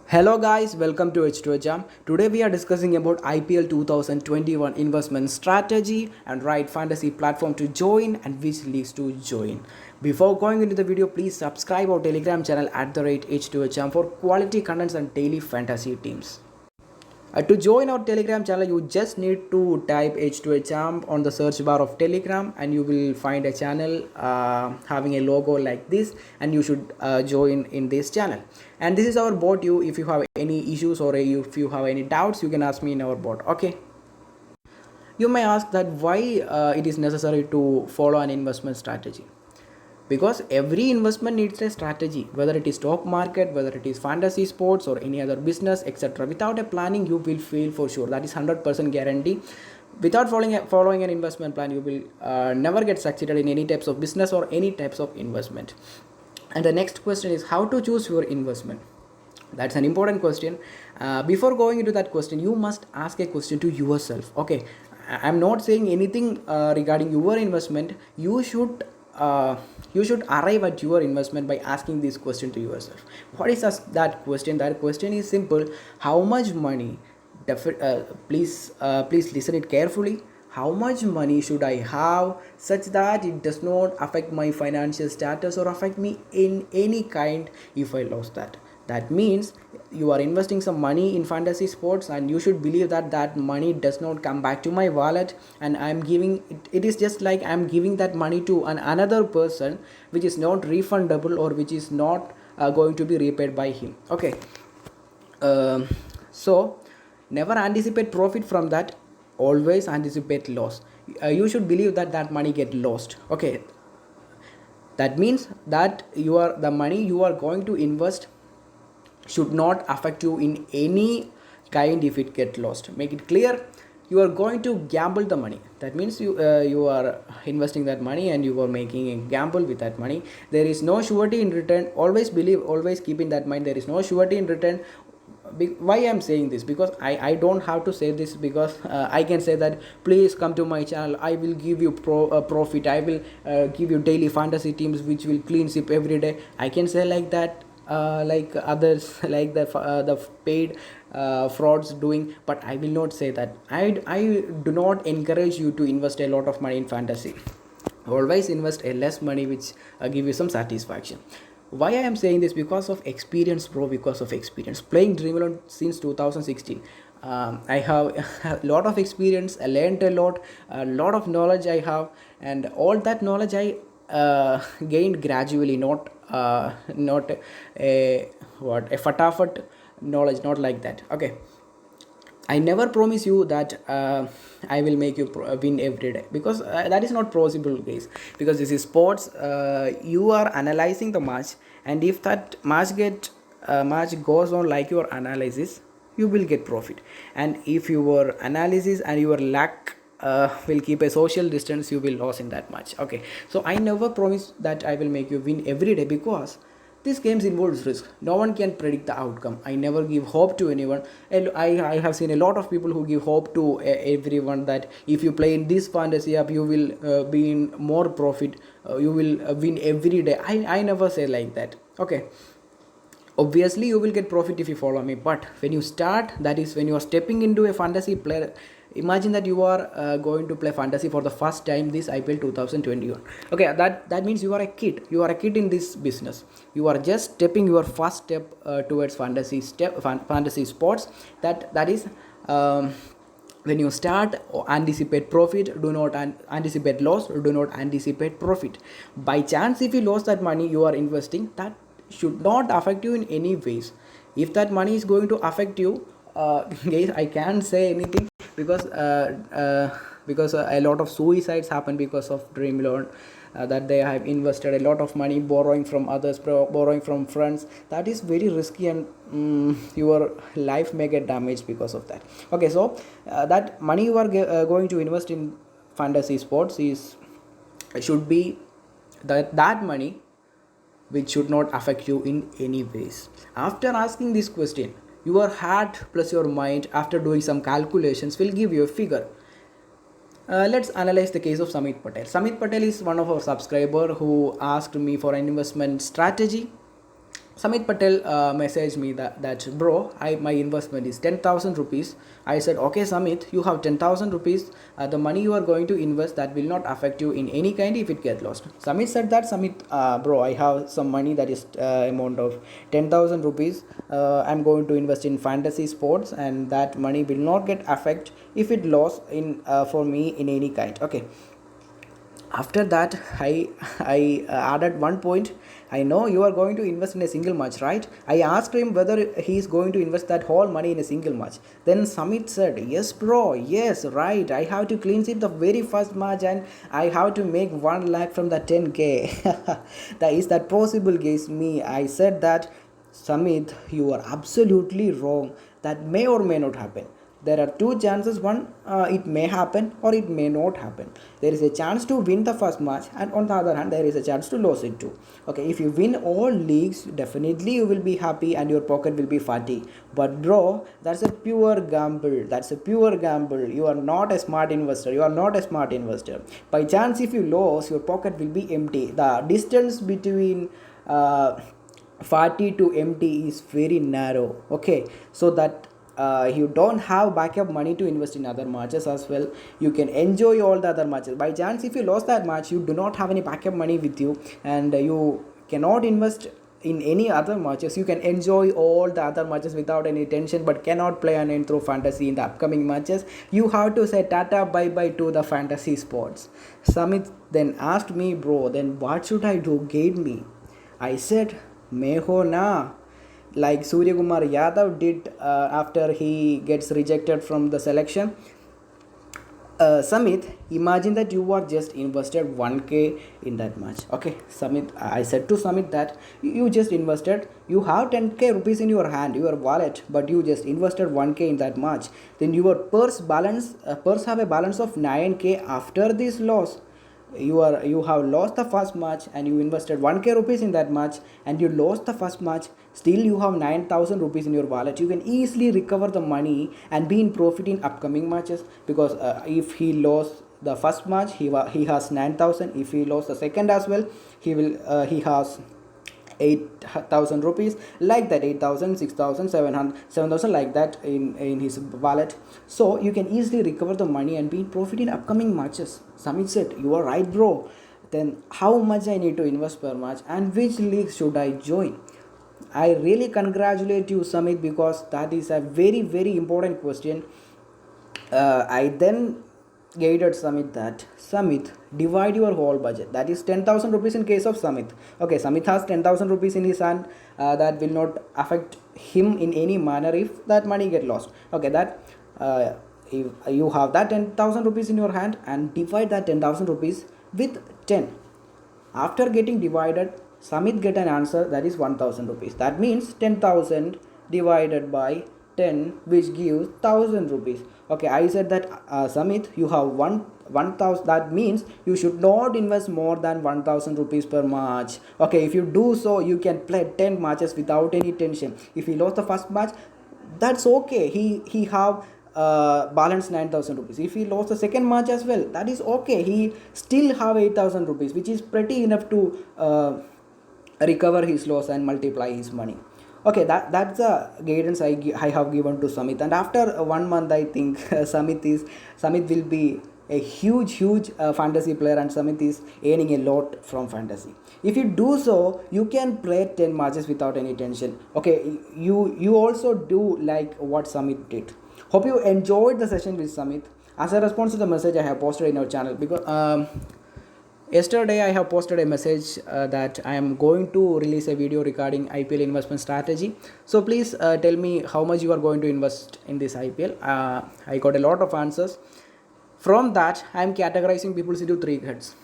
Hello guys, welcome to H2Jam. Today we are discussing about IPL 2021 investment strategy and right fantasy platform to join and which leagues to join. Before going into the video, please subscribe our Telegram channel at the rate H2Jam for quality contents and daily fantasy teams. To join our Telegram channel, you just need to type H2HAMP on the search bar of Telegram and you will find a channel having a logo like this, and you should join in this channel. And this is our bot. You, if you have any issues or if you have any doubts, you can ask me in our bot. Okay. You may ask that why it is necessary to follow an investment strategy, because every investment needs a strategy, whether it is stock market, whether it is fantasy sports or any other business, etc. Without a planning, you will fail for sure. That is 100% guarantee. Without following an investment plan, you will never get succeeded in any types of business or any types of investment. And the next question is how to choose your investment. That's an important question. Before going into that question, you must ask a question to yourself. Okay, I'm not saying anything regarding your investment. You should arrive at your investment by asking this question to yourself. What is that question? That question is simple. How much money? Please listen it carefully. How much money should I have such that it does not affect my financial status or affect me in any kind if I lost that? That means you are investing some money in fantasy sports, and you should believe that that money does not come back to my wallet, and I'm giving it, it is just like I'm giving that money to another person, which is not refundable or which is not going to be repaid by him. Okay. So never anticipate profit from that, always anticipate loss. You should believe that that money get lost. Okay. That means that the money you are going to invest should not affect you in any kind if it get lost. Make it clear. You are going to gamble the money. That means you are investing that money and you are making a gamble with that money. There is no surety in return. Always keep in that mind, there is no surety in return. Why I'm saying this? Because I don't have to say this, because I can say that please come to my channel, I will give you profit, I will give you daily fantasy teams which will clean ship every day. I can say like that, like others like the paid frauds doing, but I will not say that. I do not encourage you to invest a lot of money in fantasy. Always invest a less money which give you some satisfaction. Why I am saying this? Because of experience, bro. Because of experience playing Dream 11 since 2016. I have a lot of experience. I learned a lot of knowledge I have, and all that knowledge I gained gradually, not a fatafat knowledge, not like that. Okay. I never promise you that I will make you win every day, because that is not possible, guys. Because this is sports. You are analyzing the match, and if that match goes on like your analysis, you will get profit. And if your analysis and your lack will keep a social distance, you will lose in that match. Okay, so I never promise that I will make you win every day, because these games involves risk. No one can predict the outcome. I never give hope to anyone. And I have seen a lot of people who give hope to everyone that if you play in this fantasy app, you will be in more profit. You will win every day. I never say like that. Okay. Obviously you will get profit if you follow me, but when you start, that is when you are stepping into a fantasy player. Imagine that you are going to play fantasy for the first time this IPL 2021. Okay, that means you are a kid. You are a kid in this business. You are just stepping your first step towards fantasy sports. That is when you start, anticipate profit, do not anticipate loss, do not anticipate profit. By chance, if you lost that money you are investing, that should not affect you in any ways. If that money is going to affect you, guys, I can't say anything, because a lot of suicides happen because of dream loan, that they have invested a lot of money borrowing from others, borrowing from friends. That is very risky, and your life may get damaged because of that. Okay, so that money you are going to invest in fantasy sports is should be that money which should not affect you in any ways. After asking this question, your heart plus your mind, after doing some calculations, will give you a figure. Let's analyze the case of Samit Patel. Samit Patel is one of our subscriber who asked me for an investment strategy. Samit Patel messaged me that bro, my investment is 10,000 rupees. I said, okay, Samit, you have 10,000 rupees. The money you are going to invest that will not affect you in any kind if it get lost. Samit said that, Samit, bro, I have some money that is amount of 10,000 rupees. I'm going to invest in fantasy sports, and that money will not get affect if it lost in for me in any kind. Okay, after that I added one point. I know you are going to invest in a single match, right? I asked him whether he is going to invest that whole money in a single match. Then Samit said, yes bro, yes, right, I have to cleanse it the very first match, and I have to make 1 lakh from the 10k. That is that possible, guys? Me, I said that, Samit, you are absolutely wrong. That may or may not happen. There are two chances. One, it may happen or it may not happen. There is a chance to win the first match, and on the other hand there is a chance to lose it too. Okay, if you win all leagues, definitely you will be happy and your pocket will be fatty. But bro, that's a pure gamble. That's a pure gamble. You are not a smart investor. You are not a smart investor. By chance, if you lose, your pocket will be empty. The distance between fatty to empty is very narrow. Okay, so that you don't have backup money to invest in other matches as well. You can enjoy all the other matches. By chance, if you lost that match, you do not have any backup money with you, and you cannot invest in any other matches. You can enjoy all the other matches without any tension, but cannot play an intro fantasy in the upcoming matches. You have to say tata bye bye to the fantasy sports. Samit then asked me, bro, then what should I do? Guide me. I said, Meho na, like Surya Kumar Yadav did after he gets rejected from the selection. Samit, imagine that you are just invested 1k in that match. Okay, Samit, I said to Samit that you just invested, you have 10k rupees in your hand, your wallet, but you just invested 1k in that match. Then your purse have a balance of 9k after this loss. You have lost the first match and you invested 1k rupees in that match, and you lost the first match. Still you have 9,000 rupees in your wallet. You can easily recover the money and be in profit in upcoming matches, because if he lost the first match, he has 9,000. If he lost the second as well, he has 8,000 rupees, like that, 8,000, 6,000, 7,000, like that in his wallet. So you can easily recover the money and be in profit in upcoming matches. Samit said, you are right bro. Then how much I need to invest per match, and which league should I join? I really congratulate you, Samit, because that is a very very important question. I then guided Samit that, Samit, divide your whole budget. That is 10,000 rupees in case of Samit. Okay, Samit has 10,000 rupees in his hand. That will not affect him in any manner if that money get lost. Okay, that if you have that 10,000 rupees in your hand, and divide that 10,000 rupees with 10. After getting divided, Samit get an answer that is 1000 rupees. That means 10,000 divided by 10, which gives 1000 rupees. Okay, I said that, Samit, you have 1000. That means you should not invest more than 1000 rupees per match. Okay, if you do so, you can play 10 matches without any tension. If he lost the first match, that's okay. He have balance 9,000 rupees. If he lost the second match as well, that is okay. He still have 8,000 rupees, which is pretty enough to recover his loss and multiply his money. Okay, that's the guidance I have given to Samit. And after 1 month, I think Samit will be a huge fantasy player, and Samit is earning a lot from fantasy. If you do so, you can play 10 matches without any tension. Okay, you also do like what Samit did. Hope you enjoyed the session with Samit. As a response to the message I have posted in our channel, because yesterday I have posted a message that I am going to release a video regarding IPL investment strategy. So please tell me how much you are going to invest in this IPL. I got a lot of answers. From that, I am categorizing people into three heads.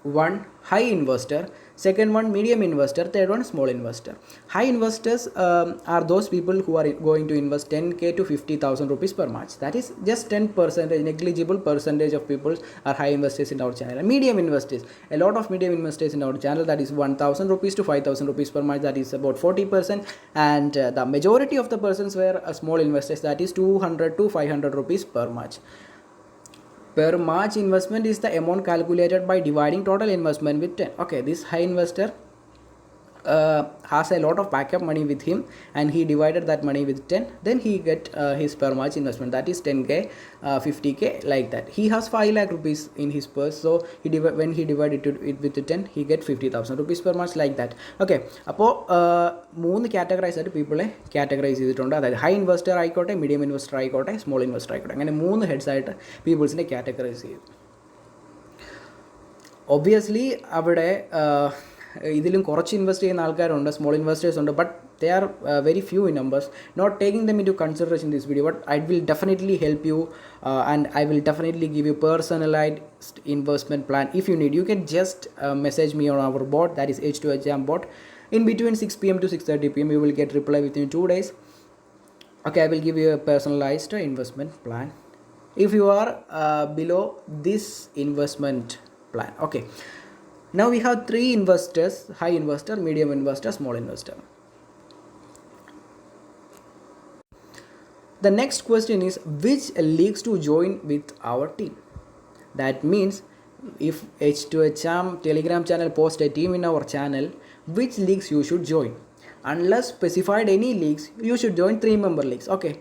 One, high investor. Second one, medium investor. Third one, small investor. High investors are those people who are going to invest 10k to 50,000 rupees per match. That is just 10%, negligible percentage of people are high investors in our channel. And medium investors, a lot of medium investors in our channel, that is 1,000 rupees to 5,000 rupees per match. That is about 40%. And the majority of the persons were small investors. That is 200 to 500 rupees per match. Per match investment is the amount calculated by dividing total investment with 10. Okay, this high investor has a lot of backup money with him, and he divided that money with 10, then he get his per match investment, that is 10k, 50k, like that. He has 5 lakh rupees in his purse, so when he divided it with 10, he get 50,000 rupees per match, like that. Okay, അപ്പോൾ 3 categorise ആയിട്ട് പീപ്പിളെ categorise ചെയ്തിട്ടുണ്ട്. അതായത് high investor ആയിക്കോട്ടെ, medium investor ആയിക്കോട്ടെ, small investor ആയിക്കോട്ടെ, അങ്ങനെ 3 heads ആയിട്ട് പീപ്പിൾസിനെ categorise ചെയ്തു. ഒബ്വിയസ്ലി അവിടെ ഇതിലും കുറച്ച് ഇൻവെസ്റ്റ് ചെയ്യുന്ന ആൾക്കാരുണ്ട്, സ്മോൾ ഇൻവെസ്റ്റേഴ്സ് ഉണ്ട്, but they are very few in numbers. Not taking them into consideration in this video, but I will definitely help you, and I will definitely give you personalized investment plan. If you need, you can just message me on our bot, that is H2HM bot. In between 6 p.m. to 6:30 p.m. you will get reply within 2 days. Okay, I will give you a personalized investment plan if you are below this investment plan. Okay, now we have 3 investors: high investor, medium investor, small investor. The next question is which leagues to join with our team. That means if H2HM Telegram channel post a team in our channel, which leagues you should join. Unless specified any leagues, you should join 3-member leagues. Okay,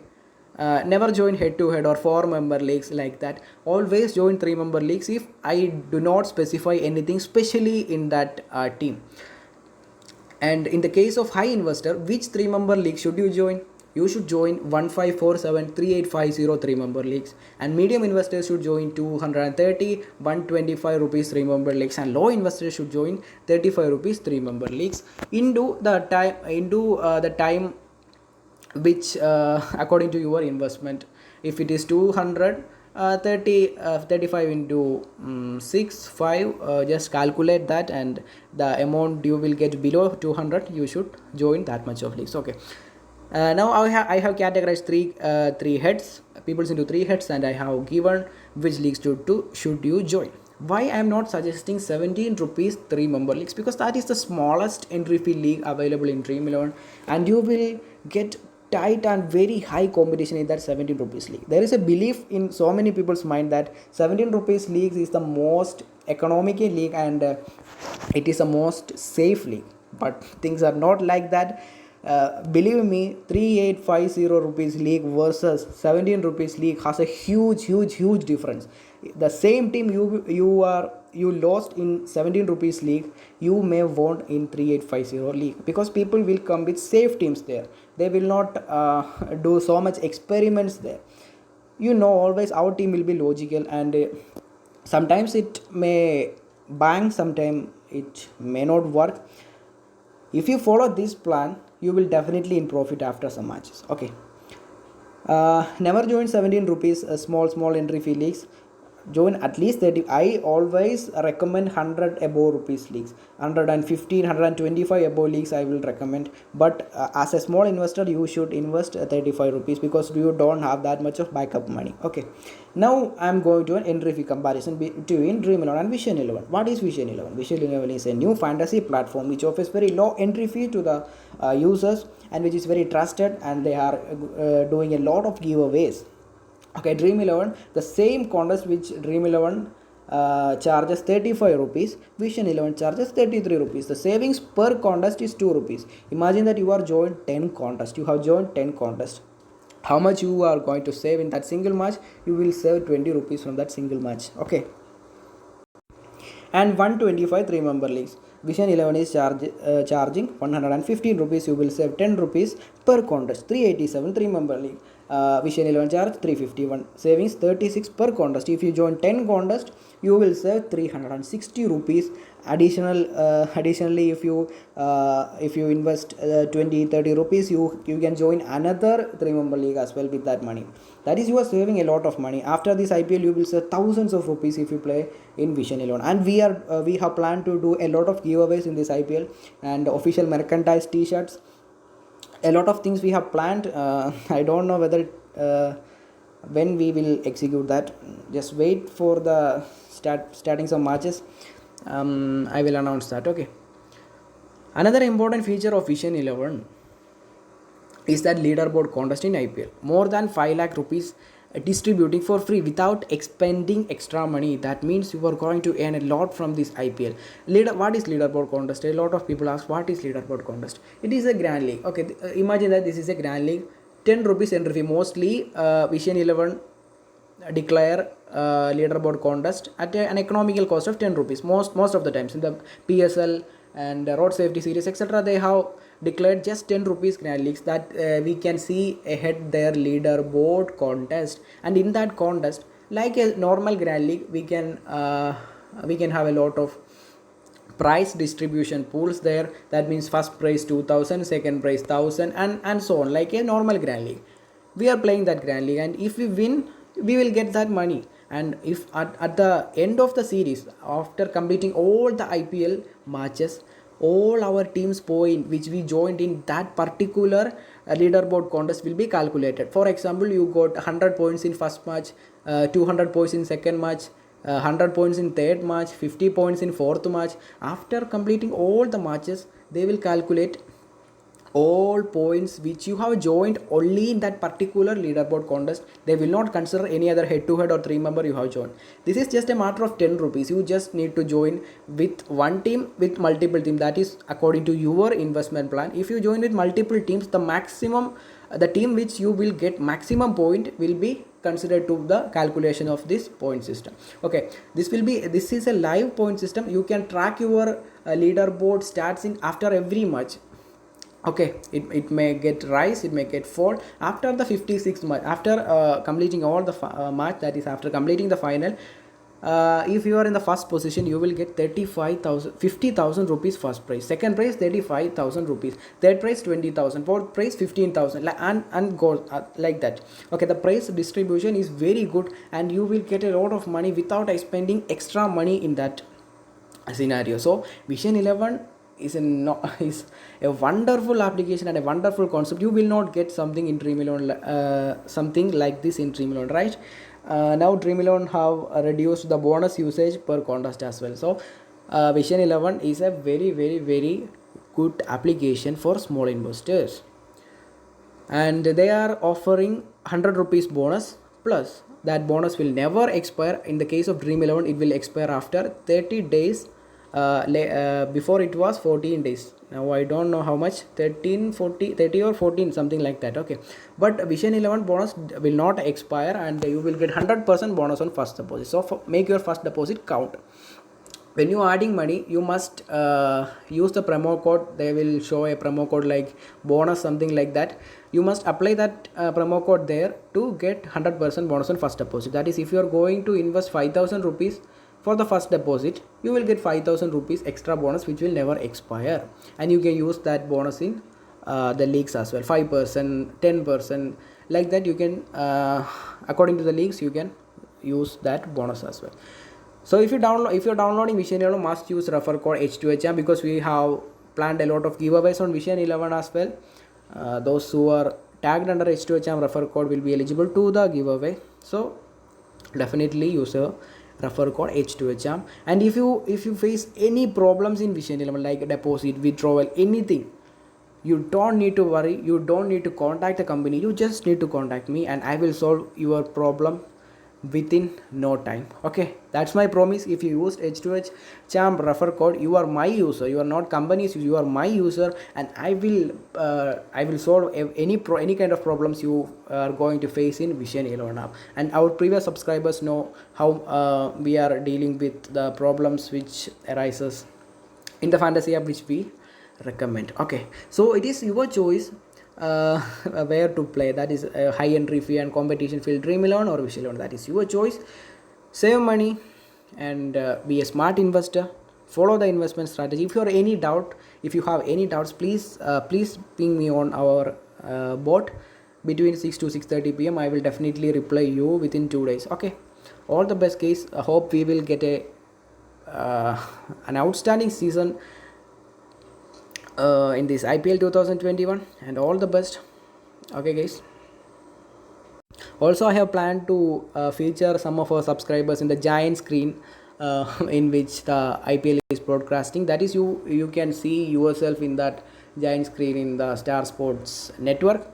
never join head to head or 4-member leagues like that. Always join 3-member leagues if I do not specify anything specially in that team. And in the case of high investor, which 3-member league should you join? You should join 1547 3850 3-member leagues, and medium investors should join 230 125 rupees 3-member leagues, and low investors should join 35 rupees 3-member leagues into the time which according to your investment. If it is 200, 35 into 6 5, just calculate that, and the amount you will get below 200, you should join that much of leagues. Okay, now I have categorized three heads, peoples into 3 heads, and I have given which leagues should you join. Why I am not suggesting 17 rupees 3-member leagues? Because that is the smallest entry fee league available in Dream 11, and you will get tight and very high competition in that 17 rupees league. There is a belief in so many people's mind that 17 rupees leagues is the most economical league, and it is the most safe league, but things are not like that. Believe me, 3850 rupees league versus 17 rupees league has a huge difference. The same team you lost in 17 rupees league, you may won in 3850 league, because people will come with safe teams there. They will not do so much experiments there. Always our team will be logical, and sometimes it may bang, sometimes it may not work. If you follow this plan, you will definitely in profit after some matches. Okay, never join 17 rupees small entry fee leagues. Join at least 30. I always recommend 100 above rupees leagues, 115 125 above leagues I will recommend. But as a small investor, you should invest 35 rupees, because you don't have that much of backup money. Okay, now I am going to an entry fee comparison between Dream 11 and Vision 11. What is Vision 11? Vision 11 is a new fantasy platform which offers very low entry fee to the users, and which is very trusted, and they are doing a lot of giveaways. Okay, Dream 11, the same contest which Dream 11 charges 35 rupees, Vision 11 charges 33 rupees. The savings per contest is 2 rupees. Imagine that you are joined 10 contests. You have joined 10 contests. How much you are going to save in that single match? You will save 20 rupees from that single match. Okay, and 125 3-member leagues. Vision 11 is charging 115 rupees. You will save 10 rupees per contest. 387 3-member league. Vision 11 charge 351, savings 36 per contest. If you join 10 contest, you will save 360 rupees additionally. If you invest 20-30 rupees, you can join another 3-member league as well with that money. That is, you are saving a lot of money. After this IPL, you will save thousands of rupees if you play in Vision 11. And we have planned to do a lot of giveaways in this IPL, and official merchandise t-shirts, a lot of things we have planned. I don't know whether when we will execute that. Just wait for the starting some matches. I will announce that. Okay, another important feature of Vision 11 is that leaderboard contest in IPL. More than 5 lakh rupees distributing for free without expending extra money. That means you are going to earn a lot from this IPL. What is leaderboard contest? A lot of people ask, what is leaderboard contest? It is a grand league. Okay, imagine that this is a grand league. 10 rupees entry fee. Mostly Vision 11 declare leaderboard contest at an economical cost of 10 rupees. Most of the times in the PSL and road safety series, etc., they have declared just 10 rupees grand leagues, that we can see ahead their leaderboard contest. And in that contest, like a normal grand league, we can have a lot of prize distribution pools there. That means first prize 2000, second prize 1000, and so on, like a normal grand league. We are playing that grand league, and if we win, we will get that money. And if at the end of the series, after completing all the IPL matches, all our team's point which we joined in that particular leaderboard contest will be calculated. For example, you got 100 points in first match, 200 points in second match, 100 points in third match, 50 points in fourth match. After completing all the matches, they will calculate all points which you have joined only in that particular leaderboard contest. They will not consider any other head to head or 3 member you have joined. This is just a matter of 10 rupees. You just need to join with one team, with multiple teams. That is according to your investment plan. If you join with multiple teams, the maximum, the team which you will get maximum point will be considered to the calculation of this point system. Okay, this is a live point system. You can track your leaderboard stats in after every match. Okay, it may get rise, it may get fall after the 56th match, after completing all the match, that is after completing the final. If you are in the first position, you will get 50,000 rupees first prize, second prize 35,000 rupees, third prize 20,000, fourth prize 15,000, and go like that. Okay, the prize distribution is very good, and you will get a lot of money without spending extra money in that scenario. So Vision 11 is a wonderful application and a wonderful concept. You will not get something in Dream11, something like this in Dream11, right? Now Dream11 have reduced the bonus usage per contest as well. So Vision 11 is a very, very, very good application for small investors, and they are offering 100 rupees bonus, plus that bonus will never expire. In the case of Dream11, it will expire after 30 days. Before it was 14 days. Now I don't know how much, 30 or 14, something like that. Okay, but Vision 11 bonus will not expire, and you will get 100% bonus on first deposit. So make your first deposit count. When you are adding money, you must use the promo code. They will show a promo code like bonus, something like that. You must apply that promo code there to get 100% bonus on first deposit. That is, if you are going to invest 5,000 rupees for the first deposit, you will get 5,000 rupees extra bonus, which will never expire, and you can use that bonus in the leagues as well. 5%, 10%, like that. You can according to the leagues, you can use that bonus as well. So if you're downloading Vision 11, must use refer code H2HM, because we have planned a lot of giveaways on Vision 11 as well. Those who are tagged under H2HM refer code will be eligible to the giveaway. So definitely use a refer code H2HM. And if you face any problems in Vision 11, like deposit, withdrawal, anything, you don't need to worry. You don't need to contact the company. You just need to contact me, and I will solve your problem within no time. Okay, that's my promise. If you used H2H Champ refer code, you are my user. You are not company's user. You are my user, and I will solve any kind of problems you are going to face in Vision 11 app. And our previous subscribers know how we are dealing with the problems which arises in the fantasy app which we recommend. Okay, so it is your choice where to play. That is a high entry fee and competition field, Dream11 or Vision 11. That is your choice. Save money and be a smart investor. Follow the investment strategy. If you have any doubts, please ping me on our bot between 6 to 6:30 p.m. I will definitely reply you within 2 days. Okay, all the best, guys. I hope we will get an outstanding season in this IPL 2021, and all the best. Okay, guys. Also, I have planned to feature some of our subscribers in the giant screen in which the IPL is broadcasting. That is, you can see yourself in that giant screen in the Star Sports network.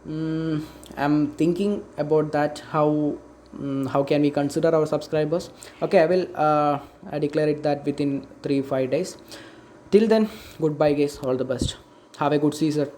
mm, I'm thinking about that. How can we consider our subscribers? Okay, I declare it that within 3 5 days. Till then, goodbye guys, all the best. Have a good season.